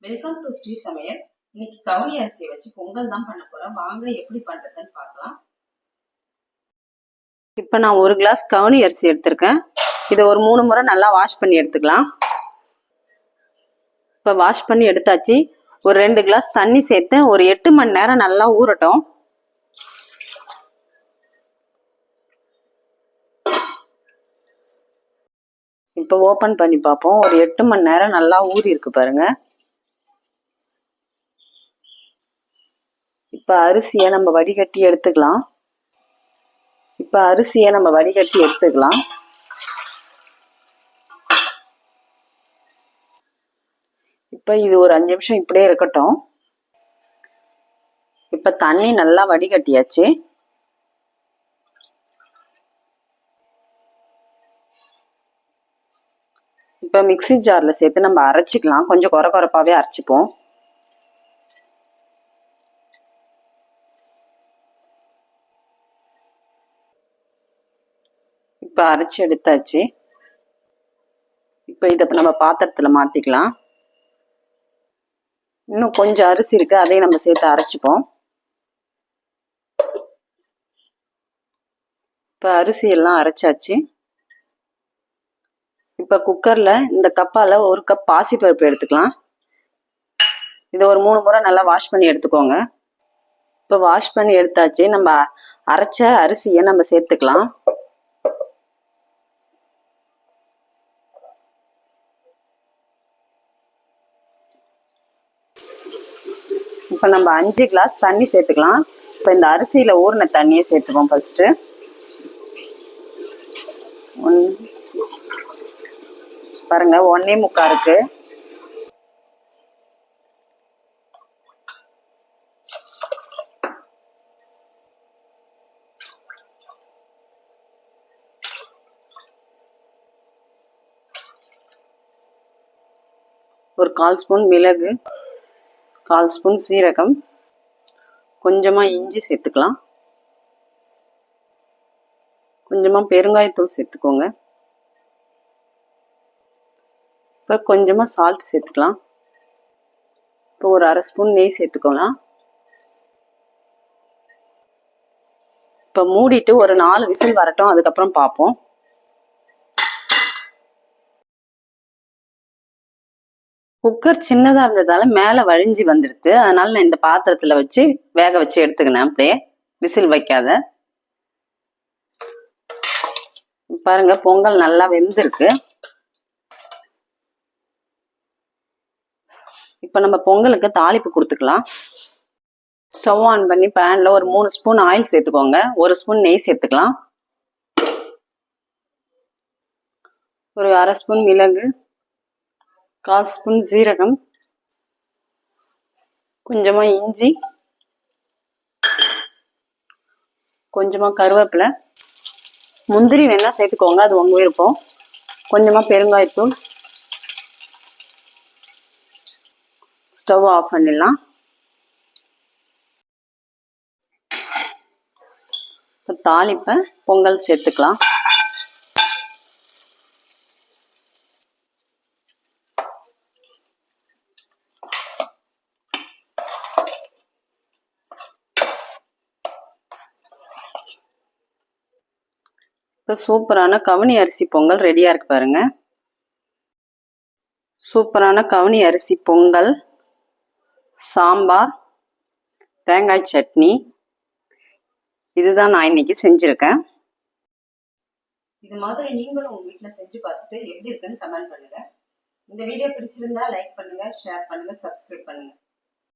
Welcome to Sri சமையல். இன்னைக்கு கவுனி அரிசியை வச்சு பொங்கல் தான் பண்ண போறோம். வாங்க எப்படி பண்றதுன்னு பார்க்கலாம். இப்போ நான் 1 கிளாஸ் கவுனி அரிசி எடுத்திருக்கேன். இதை ஒரு 3 முறை நல்லா வாஷ் பண்ணி எடுத்துக்கலாம். இப்போ வாஷ் பண்ணி எடுத்தாச்சு. ஒரு 2 கிளாஸ் தண்ணி சேர்த்து ஒரு 8 மணி நேரம் நல்லா ஊறட்டும். இப்போ ஓபன் பண்ணி பார்ப்போம். ஒரு 8 மணி நேரம் நல்லா ஊறி இருக்கு பாருங்க. இப்போ அரிசியை நம்ம வடிகட்டி எடுத்துக்கலாம். இப்போ இது ஒரு 5 நிமிஷம் இப்படியே இருக்கட்டும். இப்போ தண்ணி நல்லா வடிகட்டியாச்சு. இப்போ மிக்ஸி ஜார்ல சேர்த்து நம்ம அரைச்சிக்கலாம். கொஞ்சம் கொரகொரப்பாவே அரைச்சிப்போம். இப்போ அரைச்சி எடுத்தாச்சு. இப்போ இதை நம்ம பாத்திரத்துல மாத்திக்கலாம். இன்னும் கொஞ்சம் அரிசி இருக்கு, அதையும் நம்ம சேர்த்து அரைச்சிப்போம். இப்போ அரிசி எல்லாம் அரைச்சாச்சு. இப்போ குக்கர்ல இந்த கப்பால 1 கப் பாசிப்பருப்பு எடுத்துக்கலாம். இதை ஒரு 3 முறை நல்லா வாஷ் பண்ணி எடுத்துக்கோங்க. இப்போ வாஷ் பண்ணி எடுத்தாச்சு. நம்ம அரைச்ச அரிசியை நம்ம சேர்த்துக்கலாம். இப்போ நம்ம 5 கிளாஸ் தண்ணி சேர்த்துக்கலாம். இப்போ இந்த அரிசியில ஊறின தண்ணியை சேர்த்துக்கோம். ஃபர்ஸ்ட் பாருங்க 1.25 இருக்கு. ஒரு 1/4 ஸ்பூன் மிளகு, 1/4 ஸ்பூன் சீரகம், கொஞ்சமா இஞ்சி சேர்த்துக்கலாம். கொஞ்சமா பெருங்காயத்தூள் சேர்த்துக்கோங்க. இப்போ கொஞ்சமா சால்ட் சேர்த்துக்கலாம். இப்போ ஒரு 1/2 ஸ்பூன் நெய் சேர்த்துக்கலாம். இப்போ மூடிட்டு ஒரு 4 விசில் வரட்டும், அதுக்கப்புறம் பார்ப்போம். குக்கர் சின்னதா இருந்ததால மேல வழிஞ்சி வந்துடுது. அதனால நான் இந்த பாத்திரத்துல வச்சு வேக வச்சு எடுத்துக்கினேன். அப்படியே விசில் வைக்காத. பாருங்க பொங்கல் நல்லா வெந்திருக்கு. இப்ப நம்ம பொங்கலுக்கு தாளிப்பு கொடுத்துக்கலாம். ஸ்டவ் ஆன் பண்ணி பேன்ல ஒரு 3 ஸ்பூன் ஆயில் சேர்த்துக்கோங்க. 1 ஸ்பூன் நெய் சேர்த்துக்கலாம். ஒரு 1/2 ஸ்பூன் மிளகு, 1/4 ஸ்பூன் சீரகம், கொஞ்சமா இஞ்சி, கொஞ்சமா கருவேப்பிலை, முந்திரி வேணா சேர்த்துக்கோங்க, அது உங்க விருப்பம். கொஞ்சமா பெருங்காயத்தூள். ஸ்டவ் ஆஃப் பண்ணிடலாம். இப்போ தாளிப்பை பொங்கல் சேர்த்துக்கலாம். இப்போ சூப்பரான கவுனி அரிசி பொங்கல் ரெடியா இருக்கு பாருங்க. சூப்பரான கவுனி அரிசி பொங்கல், சாம்பார், தேங்காய் சட்னி, இதுதான் நான் இன்னைக்கு செஞ்சிருக்கேன். இது மாதிரி நீங்களும் உங்க வீட்டுல செஞ்சு பார்த்துட்டு எப்படி இருக்குன்னு கமெண்ட் பண்ணுங்க. இந்த வீடியோ பிடிச்சிருந்தா லைக் பண்ணுங்க, ஷேர் பண்ணுங்க, சப்ஸ்கிரைப் பண்ணுங்க.